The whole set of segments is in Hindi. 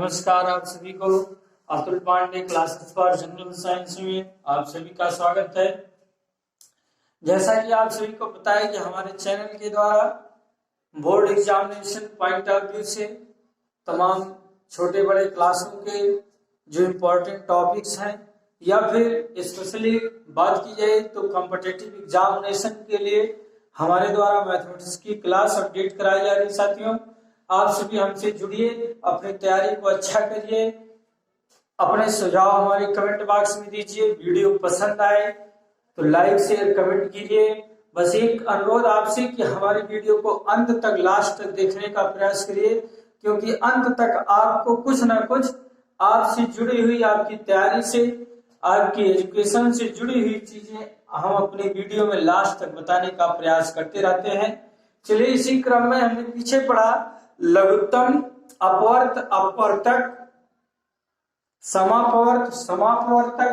नमस्कार आप सभी को Atul Pandey classes for general science में आप सभी का स्वागत है। जैसा कि आप सभी को पता है कि हमारे चैनल के द्वारा board examination point of view से तमाम छोटे बड़े क्लासों के जो इम्पोर्टेंट टॉपिक्स हैं या फिर स्पेशली बात की जाए तो कॉम्पिटिटिव एग्जामिनेशन के लिए हमारे द्वारा मैथमेटिक्स की क्लास अपडेट कराई जा रही। साथियों, आप सभी हमसे जुड़िए, अपनी तैयारी को अच्छा करिए, अपने सुझाव हमारे कमेंट बॉक्स में दीजिए। वीडियो पसंद आए तो लाइक शेयर कमेंट कीजिए। बस एक अनुरोध आपसे कि हमारी वीडियो को अंत तक लास्ट तक देखने का प्रयास करिए, क्योंकि अंत तक आपको कुछ ना कुछ आपसे जुड़ी हुई, आपकी तैयारी से, आपकी एजुकेशन से जुड़ी हुई चीजें हम अपनी वीडियो में लास्ट तक बताने का प्रयास करते रहते हैं। चलिए, इसी क्रम में हमने पीछे पढ़ा लघुत्तम, अपवर्त, अपवर्तक, समापवर्त, समापवर्तक,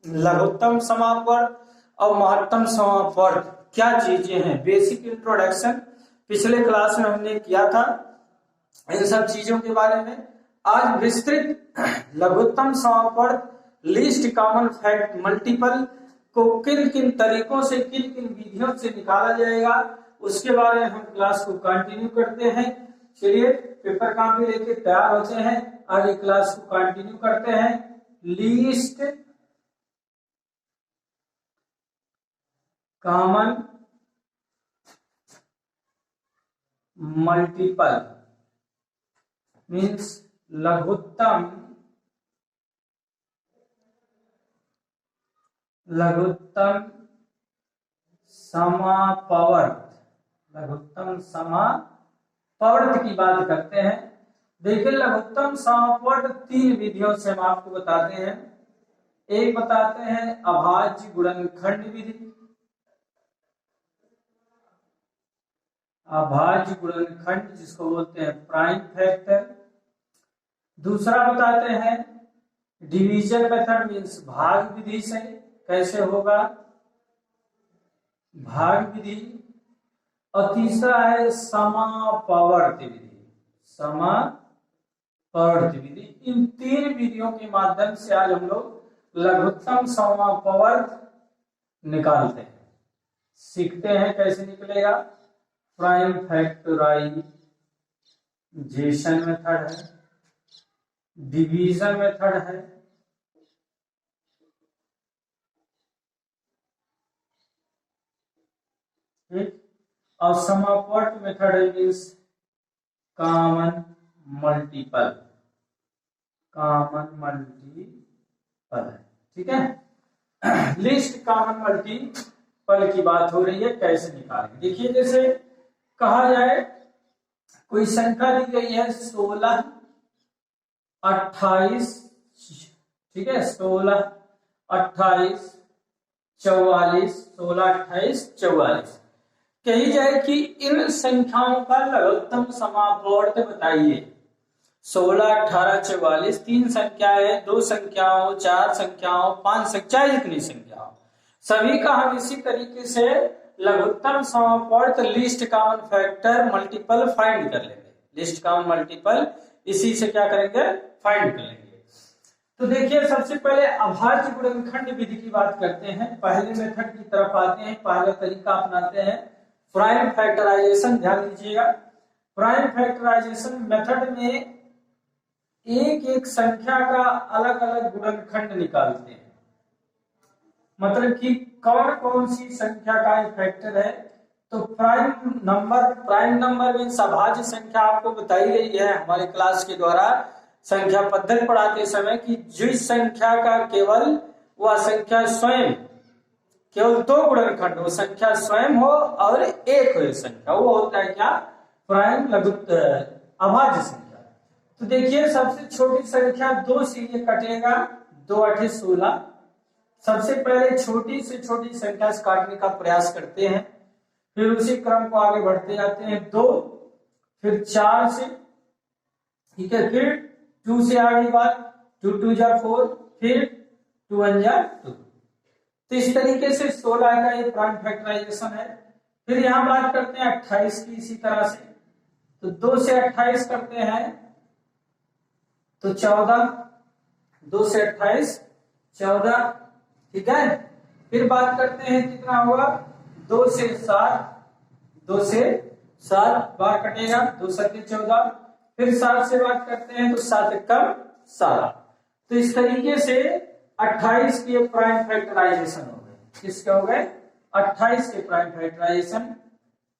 लघुत्तम समापवर्त और महत्तम समापवर्त क्या चीजें हैं। बेसिक इंट्रोडक्शन पिछले क्लास में हमने किया था इन सब चीजों के बारे में। आज विस्तृत लघुत्तम समापवर्त, लीस्ट कॉमन फैक्ट मल्टीपल को किन किन तरीकों से, किन किन विधियों से निकाला जाएगा, उसके बारे में हम क्लास को कंटिन्यू करते हैं। चलिए, पेपर कॉपी लेके तैयार होते हैं, आगे क्लास को कंटिन्यू करते हैं। लीस्ट कॉमन मल्टीपल मीन्स लघुत्तम समापवर्त, लघुत्तम समापवर्त की बात करते हैं। देखिए, लघुत्तम समापवर्त तीन विधियों से हम आपको बताते हैं। एक बताते हैं अभाज्य गुणनखंड विधि, अभाज्य गुणनखंड जिसको बोलते हैं प्राइम फैक्टर। दूसरा बताते हैं डिवीजन मेथड मीन्स भाग विधि से कैसे होगा, भाग विधि। और तीसरा है समापवर्त विधि, समापवर्त विधि। इन तीन विधियों के माध्यम से आज हम लोग लघुत्तम समापवर्त निकालते हैं, सीखते हैं कैसे निकलेगा। प्राइम फैक्टराइजेशन मेथड है, डिवीजन मेथड है, ठीक, और समापवर्त मेथड है means common multiple, common multiple है। ठीक है, लिस्ट कॉमन मल्टीपल की बात हो रही है, कैसे निकालेंगे। देखिए, जैसे कहा जाए कोई संख्या दी गई है 16, 28, ठीक है, 16, 28, 44, 16, 28, 44 कही जाए कि इन संख्याओं का लघुत्तम समापवर्त बताइए। 16, 18, 44 तीन संख्याएं, दो संख्याओं, चार संख्याओं, पांच संख्या, इतनी संख्याओं, सभी का हम इसी तरीके से लघुत्तम समापवर्त list common factor multiple find कर लेंगे। लिस्ट कॉमन मल्टीपल इसी से क्या करेंगे, फाइंड कर लेंगे। तो देखिए, सबसे पहले अभाज्य गुणनखंड विधि की बात करते हैं। पहले मेथड की तरफ आते हैं, पहला तरीका अपनाते हैं प्राइम फैक्टराइजेशन। ध्यान दीजिएगा, प्राइम फैक्टराइजेशन मेथड में एक एक संख्या का अलग अलग गुणनखंड निकालते हैं, मतलब कि कौन कौन सी संख्या का फैक्टर है। तो प्राइम नंबर मीन्स अभाज्य संख्या आपको बताई गई है हमारे क्लास के द्वारा संख्या पद्धति पढ़ाते समय कि जिस संख्या का केवल वह संख्या स्वयं, केवल दो गुणनखंड हो, संख्या स्वयं हो और एक हो संख्या, वो होता है क्या, प्राइम अभाज्य संख्या। तो देखिए, सबसे छोटी संख्या 2 से ये कटेगा, 2 8 16। सबसे पहले छोटी से छोटी संख्या से काटने का प्रयास करते हैं, फिर उसी क्रम को आगे बढ़ते जाते हैं। 2, फिर 4 से, ठीक है, फिर 2 से आगे बात, 2 2 जा 4, फिर 2 1 जा 2। तो इस तरीके से 16 का ये प्राइम फैक्टराइजेशन है। फिर यहां बात करते हैं 28 की, इसी तरह से। तो 2 से 28 करते हैं तो 14, 2 से 28 14, ठीक है। फिर बात करते हैं कितना होगा, 2 से 7, 2 से 7 बार कटेगा, 2 7 14। फिर 7 से बात करते हैं तो 7 का 7। तो इस तरीके से 28 के प्राइम फैक्टराइजेशन हो गए। किसके हो गए, 28 के प्राइम फैक्टराइजेशन।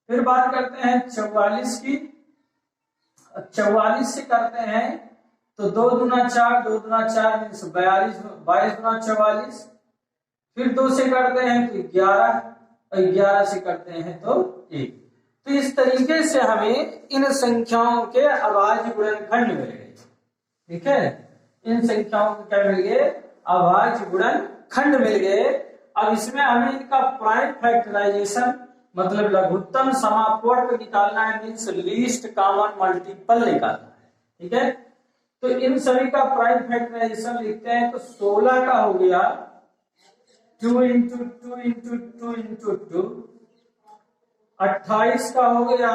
फिर बात करते हैं 44 की। 44 से करते हैं तो 2 दूना 4, 2 दूना 4 मीन्स 42, 22 दूना 44। फिर 2 से करते हैं तो 11, और 11 से करते हैं तो 1। तो इस तरीके से हमें इन संख्याओं के अभाज्य गुणनखंड मिल गए, ठीक है। इन संख्याओं के क्या मिल गए, अभाज्य गुणनखंड मिल गए। अब इसमें हमें इनका प्राइम फैक्टराइजेशन मतलब लघुत्तम समापवर्त निकालना है, मीन्स लीस्ट कॉमन मल्टीपल निकालना है, ठीक है। तो इन सभी का प्राइम फैक्टराइजेशन लिखते हैं तो 16 का हो गया 2 इंटू 2 इंटू 2 इंटू 2। 28 का हो गया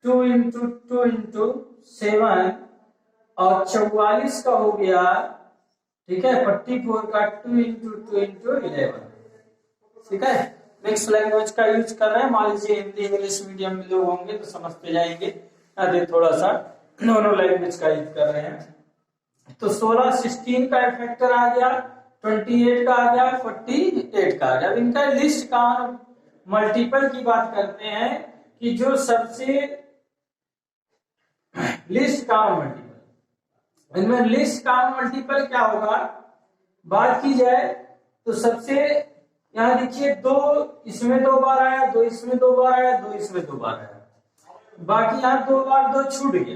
2 इंटू 2 इंटू 7। और 44 का हो गया, ठीक है, 44 का 2 इंटू 2 इंटू 11, ठीक है। मिक्स लैंग्वेज का यूज कर रहे हैं। मान लीजिए हिंदी इंग्लिश मीडियम में लोग होंगे तो समझते जाएंगे, अरे थोड़ा सा दोनों लैंग्वेज का यूज कर रहे हैं। तो 16 16 का फैक्टर आ गया, 28 का आ गया, 48 का आ गया। अब इनका लिस्ट का मल्टीपल की बात करते हैं कि जो सबसे लिस्ट कॉमन मल्टीपल, इनमें लिस्ट कॉमन मल्टीपल क्या होगा, बात की जाए तो सबसे यहां देखिए 2 इसमें 2 बार आया, 2 इसमें 2 बार आया, 2 इसमें 2 बार आया, बाकी यहां 2 बार 2 छूट गया।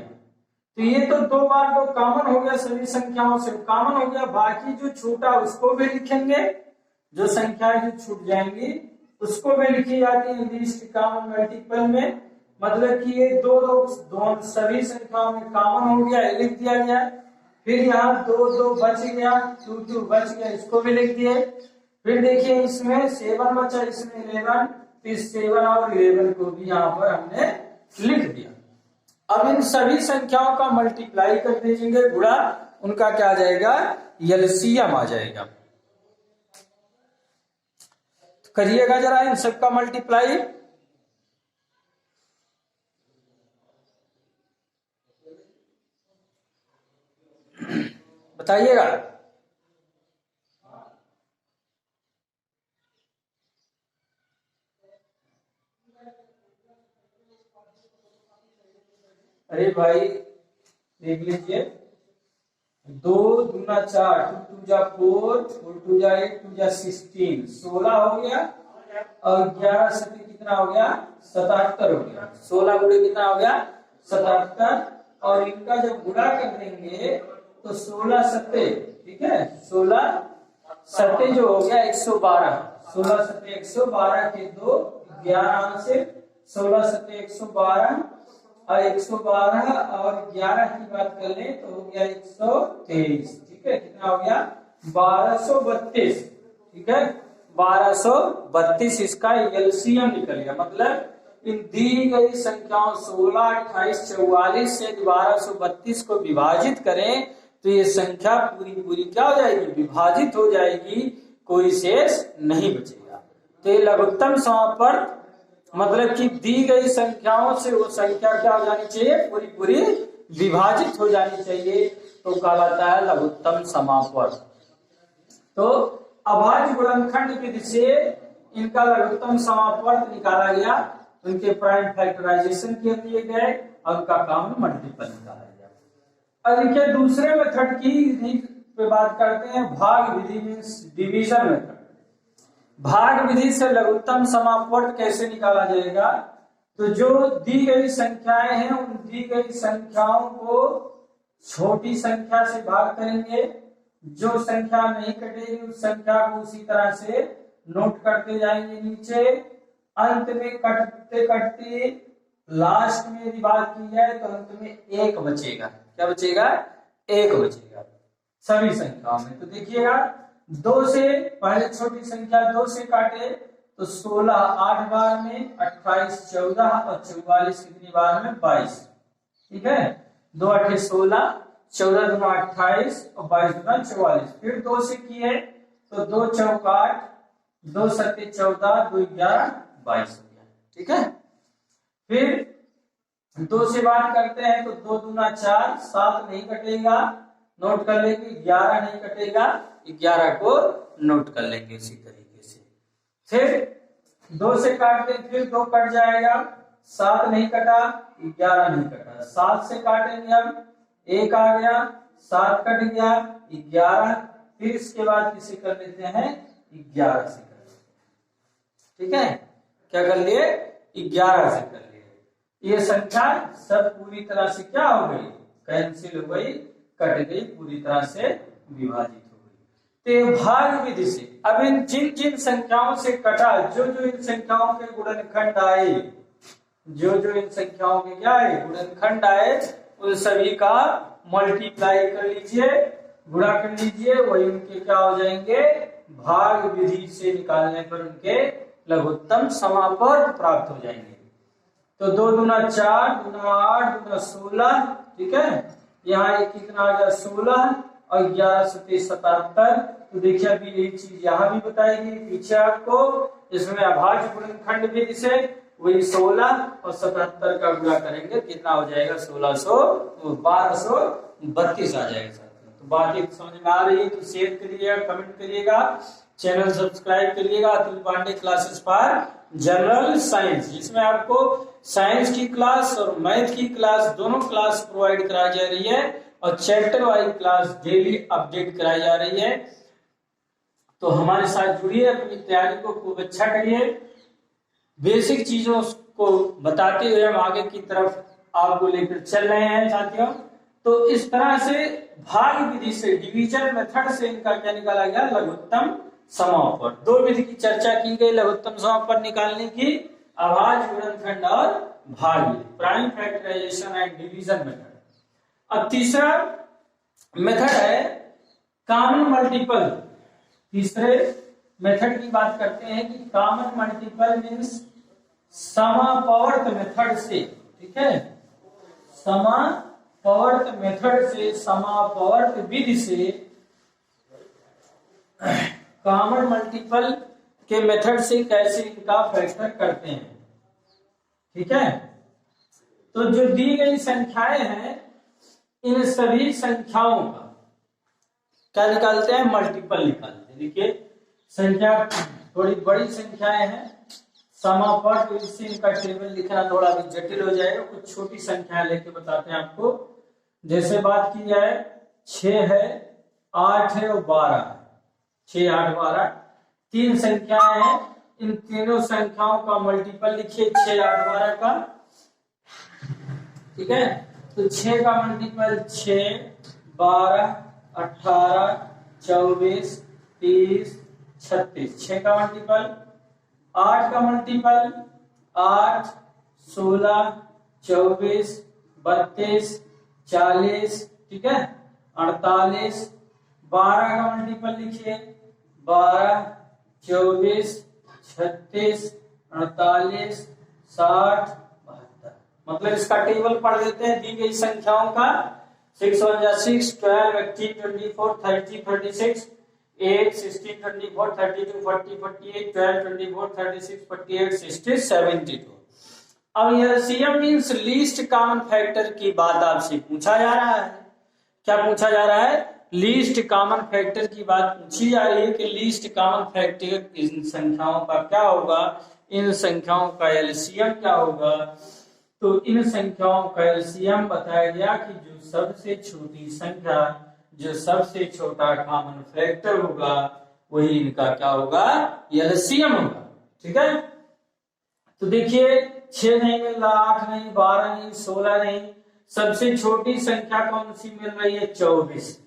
तो ये तो 2 बार 2 कॉमन हो गया, सभी संख्याओं से कॉमन हो गया। बाकी जो छूटा उसको भी लिखेंगे, जो संख्याएं जो छूट जाएंगी उसको भी लिखी जाती है लिस्ट कॉमन मल्टीपल में। मतलब कि ये 2 2 सभी संख्याओं में कॉमन हो गया, लिख दिया गया। फिर यहाँ 2 2 बच गया, 2 2 बच गया, इसको भी लिख दिए। फिर देखिए इसमें 7 बचा, इसमें 11, तो इस 7 और 11 को भी यहाँ पर हमने लिख दिया। अब इन सभी संख्याओं का मल्टीप्लाई कर दीजिएंगे, गुणा, उनका क्या आ जाएगा, एलसीएम आ जाएगा। तो करिएगा जरा इन सबका मल्टीप्लाई। बताइएगा। अरे भाई देख लीजिए, 2 दूना 4, 2 2 जा 4, 4 2 जा 8, 2 जा 16, 16 हो गया। और 11 सती कितना हो गया, 77 हो गया। 16 गुणे कितना हो गया, 77। और इनका जब गुणा कर देंगे तो 16 सत्ते, ठीक है, 16 सत्ते जो हो गया 112, 16 सत्ते 112 के 2, 11 से 16 सत्ते 112 और 112 और 11 की बात कर ले तो हो गया 123, ठीक है। कितना हो गया, 1232, ठीक है, 1232 इसका एलसीएम निकल गया। मतलब इन दी गई संख्याओं 16, 28, 44 से 1232 को विभाजित करें तो ये संख्या पूरी पूरी क्या हो जाएगी, विभाजित हो जाएगी, कोई शेष नहीं बचेगा। तो ये लघुत्तम समापवर्त मतलब कि दी गई संख्याओं से वो संख्या क्या हो जानी चाहिए, पूरी पूरी विभाजित हो जानी चाहिए, तो कहलाता है लघुत्तम समापवर्त। तो अभाज्य गुणनखंड विधि से इनका लघुत्तम समापवर्त निकाला गया, उनके प्राइम फैक्टराइजेशन किए दिए गए और उनका काम मल्टीपल निकाला गया। अब देखिए दूसरे मेथड की पे बात करते हैं, भाग विधि मींस डिवीजन मेथड। भाग विधि से लघुत्तम समापवर्त कैसे निकाला जाएगा, तो जो दी गई संख्याएं हैं उन दी गई संख्याओं को छोटी संख्या से भाग करेंगे, जो संख्या नहीं कटेगी उस संख्या को उसी तरह से नोट करते जाएंगे नीचे। अंत में कटते कटते लास्ट में यदि बात की जाए तो अंत में 1 बचेगा। क्या बचेगा, 1 बचेगा सभी संख्याओं में। तो देखिएगा 2 से पहले छोटी संख्या 2 से काटे तो 16 8 बार में, 28 14 और 44 कितनी बार में, 22, ठीक है। 2 8 16, 14 दूना 28 और 22 दूना 44। फिर 2 से किए तो 2 चौका 8, 2 सत्ते 14, 2 11 22 हो गया। ठीक है, फिर 2 से बात करते हैं तो 2 दूना 4, 7 नहीं कटेगा, नोट कर लेंगे। 11 नहीं कटेगा, 11 को नोट कर लेंगे इसी तरीके से। फिर 2 से काटते फिर 2 कट जाएगा, 7 नहीं कटा, 11 नहीं कटा। 7 से काटेंगे अब, 1 आ गया, 7 कट गया, 11। फिर इसके बाद किसे कर लेते हैं, 11 से कर लेते हैं। ठीक है, क्या कर लिए, 11 से कर लिए। ये संख्या सब पूरी तरह से क्या हो गई, कैंसिल हो गई, कट गई, पूरी तरह से विभाजित हो गई। तो भाग विधि से अब इन जिन जिन संख्याओं से कटा, जो जो इन संख्याओं के गुणनखंड आए, जो जो इन संख्याओं के क्या है गुणनखंड आए, उन सभी का मल्टीप्लाई कर लीजिए, गुणा कर लीजिए, वही उनके क्या हो जाएंगे, भाग विधि से निकालने पर उनके लघुत्तम समापवर्त प्राप्त हो जाएंगे। तो 2 दूना 4, दूना 8, दूना 16। ठीक है, यहाँ एक कितना आ गया 16 और 11 सत्ते 77। तो देखिए अभी यही चीज यहाँ भी बताएगी पीछे आपको। इसमें अभाज्य गुणनखंड विधि से वही 16 और 77 का गुणा करेंगे, कितना हो जाएगा 1232 आ जाएगा। तो बात एक समझ में आ रही है तो शेयर करिएगा, कमेंट करिएगा, चैनल सब्सक्राइब करिएगा। Atul Pandey classes for general science, जिसमें आपको साइंस की क्लास और मैथ की क्लास दोनों क्लास प्रोवाइड कराई जा रही है और chapter wise class daily update कराई जा रही है। तो हमारे साथ जुड़िए, अपनी तैयारी को खूब अच्छा करिए। बेसिक चीजों को बताते हुए हम आगे की तरफ आपको लेकर चल रहे हैं साथियों। तो इस तरह से भाग विधि से, डिवीजन मेथड से इनका क्या निकाला गया, लघुत्तम समापवर्त। 2 विधि की चर्चा की गई लघुत्तम समापवर्त निकालने की, अभाज्य गुणनखंड और भाग विधि, prime factorisation and division method. अब तीसरा मेथड है कॉमन मल्टीपल। तीसरे मेथड की बात करते हैं कि कॉमन मल्टीपल मीन्स समापवर्त मेथड से। ठीक है, समापवर्त मेथड से, समापवर्त विधि से, कॉमन मल्टीपल के मेथड से कैसे इनका फैक्टर करते हैं। ठीक है, तो जो दी गई संख्याएं हैं, इन सभी संख्याओं का क्या निकालते हैं, मल्टीपल निकालते हैं। देखिए संख्या थोड़ी बड़ी संख्याएं हैं, समापवर्त विधि से इनका टेबल लिखना थोड़ा भी जटिल हो जाएगा। कुछ छोटी संख्याएं लेके बताते हैं आपको। जैसे बात की जाए 6 है, 8 है और 12 है। 6, 8, 12 3 संख्याएं हैं। इन तीनों संख्याओं का मल्टीपल लिखिए 6, 8, 12 का। ठीक है, तो 6 का मल्टीपल 6, 12, 18, 24, 30, 36। 6 का मल्टीपल। 8 का मल्टीपल 8, 16, 24, 32, 40। ठीक है, 48। 12 का मल्टीपल लिखिए 12, 24, 36, 48, 60, 72। मतलब इसका टेबल पढ़ देते हैं दी गई संख्याओं का। 6 1 जा 6, 12, 18, 24, 30, 36, 8, 16, 24, 32, 40, 48, 12, 24, 36, 48, 60, 72। अब LCM means least common factor की बात आपसे पूछा जा रहा है। क्या पूछा जा रहा है, लीस्ट कॉमन फैक्टर की बात पूछी जा रही है कि लीस्ट कॉमन फैक्टर इन संख्याओं का क्या होगा, इन संख्याओं का एलसीएम क्या होगा। तो इन संख्याओं का एलसीएम बताया गया कि जो सबसे छोटी संख्या, जो सबसे छोटा कॉमन फैक्टर होगा, वही इनका क्या होगा, एलसीएम होगा। ठीक है, तो देखिए 6 नहीं मिल रहा, 8 नहीं, 12 नहीं, 16 नहीं, सबसे छोटी संख्या कौन सी मिल रही है, 24।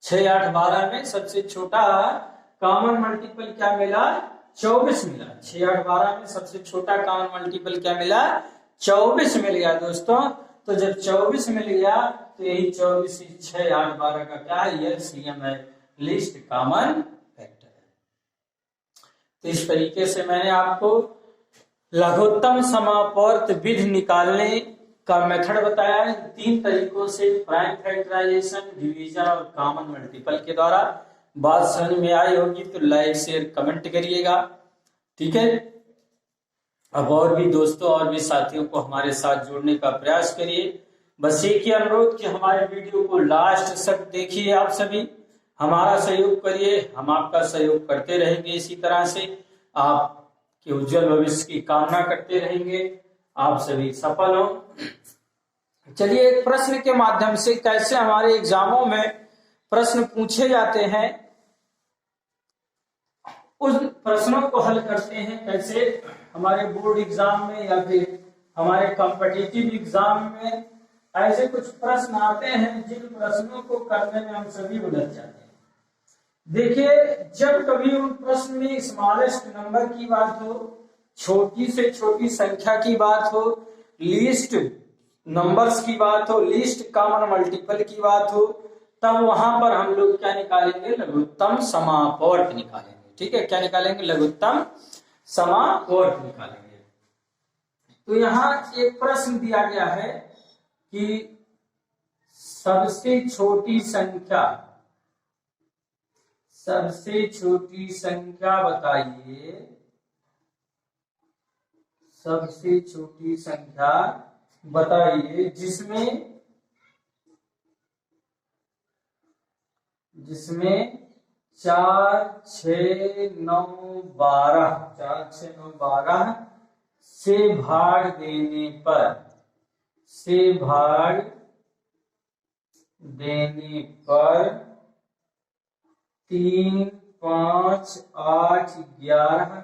6, 8, 12 में सबसे छोटा कॉमन मल्टीपल क्या मिला, 24 मिला। 6, 8, 12 में सबसे छोटा कॉमन मल्टीपल क्या मिला, 24 मिल गया दोस्तों। तो जब 24 मिल गया तो यही 24, 6, 8, 12 का क्या है, एलसीएम है, लीस्ट कॉमन फैक्टर है। तो इस तरीके से मैंने आपको लघुत्तम समापवर्त विधि निकालने का मेथड बताया है। 3 तरीकों से प्राइम फैक्टराइजेशन, डिवीजन और कॉमन मल्टीपल के द्वारा। बात समझ में आई होगी तो लाइक शेयर कमेंट करिएगा, ठीक है। अब और भी दोस्तों और भी साथियों को हमारे साथ जोड़ने का प्रयास करिए। बस एक ही अनुरोध कि हमारे वीडियो को लास्ट तक देखिए, आप सभी हमारा सहयोग करिए, हम आपका सहयोग करते रहेंगे। इसी तरह से आपके उज्जवल भविष्य की कामना करते रहेंगे, आप सभी सफल हो। चलिए एक प्रश्न के माध्यम से कैसे हमारे एग्जामों में प्रश्न पूछे जाते हैं, उस प्रश्नों को हल करते हैं। कैसे हमारे बोर्ड एग्जाम में या फिर हमारे कॉम्पिटिटिव एग्जाम में ऐसे कुछ प्रश्न आते हैं जिन प्रश्नों को करने में हम सभी उलझ जाते हैं। देखिए, जब कभी उन प्रश्न में स्मॉलेस्ट नंबर की बात हो, छोटी से छोटी संख्या की बात हो, लीस्ट नंबर्स की बात हो, लीस्ट कॉमन मल्टीपल की बात हो, तब वहां पर हम लोग क्या निकालेंगे? लघुत्तम समापवर्त निकालेंगे, ठीक है। क्या निकालेंगे? लघुत्तम समापवर्त निकालेंगे। तो यहाँ एक प्रश्न दिया गया है कि सबसे छोटी संख्या बताइए, सबसे छोटी संख्या बताइए जिसमें 4, 6, 9, 12 से भाग देने पर 3, 5, 8, 11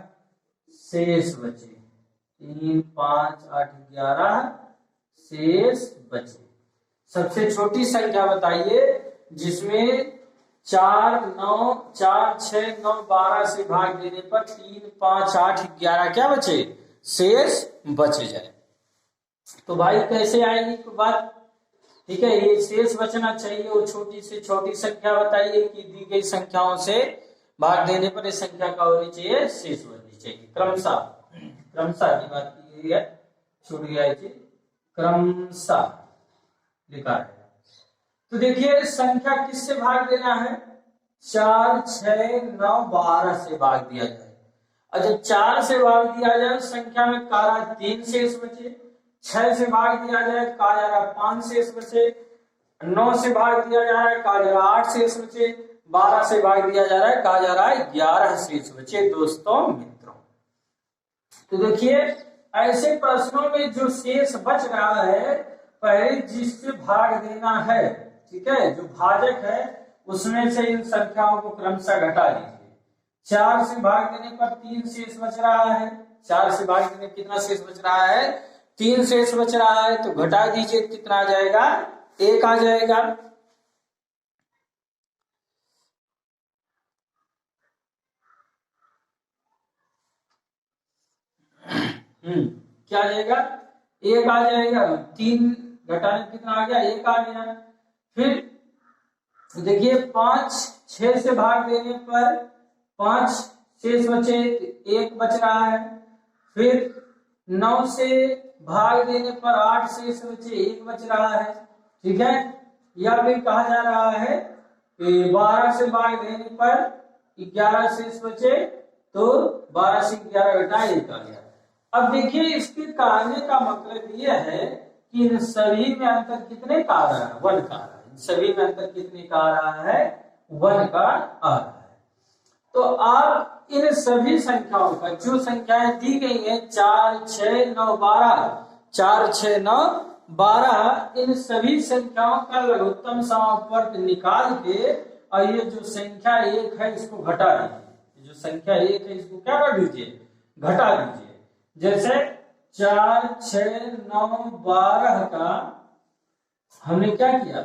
शेष बचे। 3, 5, 8, 11 शेष बचे। सबसे छोटी संख्या बताइए जिसमें 4, 6, 9, 12 से भाग देने पर 3, 5, 8, 11 क्या बचे? शेष बचे जाए। तो भाई कैसे आएगी बात? ठीक है, ये शेष बचना चाहिए। वो छोटी से छोटी संख्या बताइए कि दी गई संख्याओं से भाग देने पर इस संख्या का होनी चाहिए, शेष होनी चाहिए। क्रमशः की बात की गई है, छूट गया है, क्रमशः लिखा है। तो देखिए संख्या किससे भाग देना है? 4, 6, 9, 12 से भाग दिया जाए। और जब 4 से भाग दिया जाए संख्या में कहा 3 शेष बचे, 6 से भाग दिया जाए कहा जा रहा 5 शेष बचे, 9 से भाग दिया जा रहा है कहा जा रहा 8 शेष बचे, 12 से भाग दिया जा रहा है कहा जा रहा है 11 शेष बचे। दोस्तों मित्रों, तो देखिए ऐसे प्रश्नों में जो शेष बच रहा है पहले जिससे भाग देना है, ठीक है, जो भाजक है उसमें से इन संख्याओं को क्रमशः घटा दीजिए। 4 से भाग देने पर 3 शेष बच रहा है, 4 से भाग देने कितना शेष बच रहा है? 3 शेष बच रहा है। तो घटा दीजिए, कितना आ जाएगा? 1 आ जाएगा। क्या आ जाएगा? 1 आ जाएगा। 3 घटाने कितना आ गया? 1 आ गया। फिर देखिए 5, 6 से भाग देने पर 5 शेष बचे, 1 बच रहा है। फिर 9 से भाग देने पर 8 शेष बचे, 1 बच रहा है, ठीक है। या फिर कहा जा रहा है 12 से भाग देने पर 11 शेष बचे, तो 12 से 11 घटा 1 आ गया। अब देखिए इसके कहने का मतलब यह है कि इन सभी में अंतर कितने का आ रहा है? 1 का आ रहा है। इन सभी में अंतर कितने का आ रहा है? 1 का आ रहा है। तो आप इन सभी संख्याओं का, जो संख्याएं दी गई हैं 4, 6, 9, 12, 4, 6, 9, 12, इन सभी संख्याओं का लघुत्तम समापवर्त निकाल के और ये जो संख्या 1 है इसको घटा दीजिए। जो संख्या 1 है इसको क्या कर दीजिए? घटा दीजिए। जैसे 4, 6, 9, 12 का हमने क्या किया?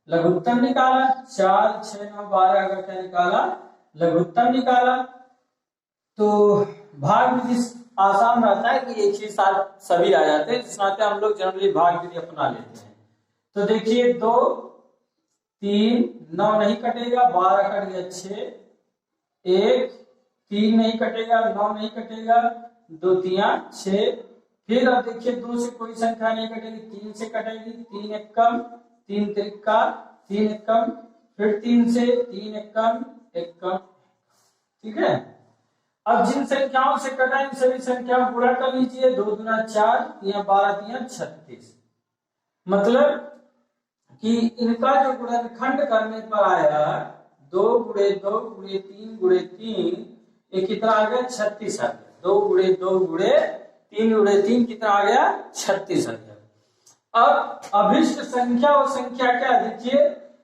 लघुत्तम निकाला। 4, 6, 9, 12 का क्या निकाला? लघुत्तम निकाला। तो भाग विधि आसान रहता है कि एक ही साथ सभी आ जाते हैं, जिस नाते हम लोग जनरली भाग विधि अपना लेते हैं। तो देखिए 2, 3, 9 नहीं कटेगा, 12 कट गया 6, 1, 3 नहीं कटेगा, 9 नहीं कटेगा, 2 3 6, फिर अब देखिए 2 से कोई संख्या नहीं कटेगी, 3 से कटेगी, 3 एकम 3 त्रिका 3 एकम, फिर 3 से 3 एकम एकम, ठीक है। अब जिन संख्याओं से कटा इन सभी संख्याओं गुणा कर लीजिए, 2 दूना 4, 3 12 3 36। मतलब कि इनका जो गुणनखंड करने पर आया 2 गुणे 2 गुणे 3 गुणे 3, ये कितना आ गया 36 आ गया। 2 गुणे 2 गुणे 3 गुणे 3 कितना आ गया 36 आ गया। अब अभिष्ट संख्या और संख्या क्या देखिए,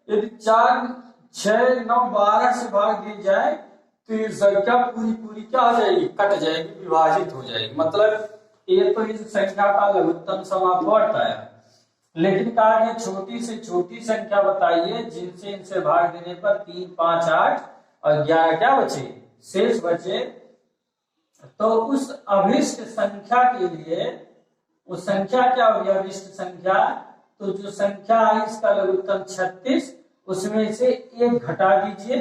यदि 4 6 9 12 से भाग दी जाए तो ये संख्या पूरी पूरी क्या आ जाएगी, कट जाएगी, विभाजित हो जाएगी। मतलब ये तो इस संख्या का लघुत्तम समापवर्त आया। लेकिन कहा गया छोटी से छोटी संख्या बताइए जिनसे इनसे भाग देने पर 3 5 8 और 11 क्या बचे, शेष बचे। तो उस अभिष्ट संख्या के लिए उस संख्या क्या होगी अभिष्ट संख्या, तो जो संख्या आई इसका लघुत्तम 36, उसमें से 1 घटा दीजिए,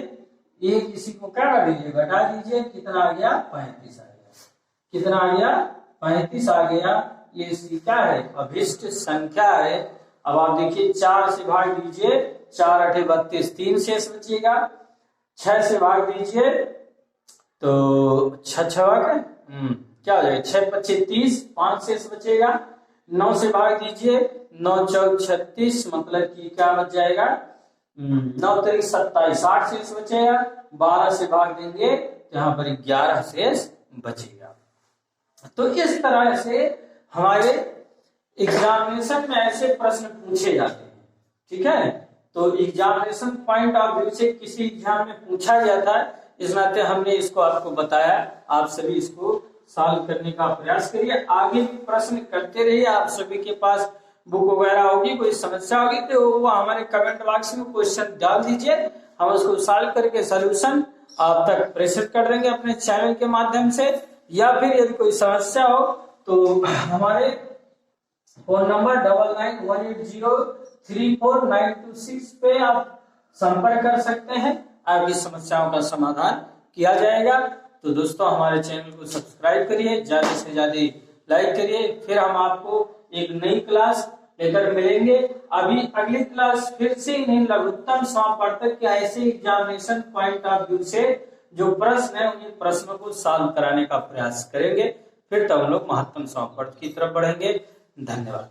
1 इसी को क्या कर दीजिए घटा दीजिए, कितना आ गया 35 आ गया। कितना आ गया 35 आ गया। ये इसकी क्या है अभिष्ट संख्या है। अब आप देखिए 4 से भाग दीजिए, 4 8 32, 3 शेष बचेगा। 6 से भाग दीजिए तो 6 6 क्या हो जाएगा 6 25 30, 5 शेष बचेगा। 9 से भाग दीजिए, 9 4 36, मतलब कि क्या बच जाएगा 9 3 27, 8 शेष बचेगा। 12 से भाग देंगे तो यहाँ पर 11 शेष बचेगा। तो इस तरह से हमारे एग्जामिनेशन में ऐसे प्रश्न पूछे जाते हैं, ठीक है। तो एग्जामिनेशन पॉइंट ऑफ व्यू से किसी एग्जाम में पूछा जाता है, इस नाते हमने इसको आपको बताया। आप सभी इसको सॉल्व करने का प्रयास करिए, आगे भी प्रश्न करते रहिए। आप सभी के पास बुक वगैरह होगी, कोई समस्या होगी तो वो हमारे कमेंट बॉक्स में क्वेश्चन डाल दीजिए, हम उसको सॉल्व करके सोल्यूशन आप तक प्रेषित कर देंगे अपने चैनल के माध्यम से। या फिर यदि कोई समस्या हो तो हमारे फोन नंबर 9918034926 पे आप संपर्क कर सकते हैं, आपकी समस्याओं का समाधान किया जाएगा। तो दोस्तों हमारे चैनल को सब्सक्राइब करिए, ज्यादा से ज्यादा लाइक करिए। फिर हम आपको एक नई क्लास लेकर मिलेंगे। अभी अगली क्लास फिर से इन्हीं लघुत्तम समापवर्तक के ऐसे एग्जामिनेशन पॉइंट ऑफ व्यू से जो प्रश्न है उन्हीं प्रश्नों को सॉल्व कराने का प्रयास करेंगे। फिर तब हम लोग महत्तम समापवर्तक की तरफ बढ़ेंगे। धन्यवाद।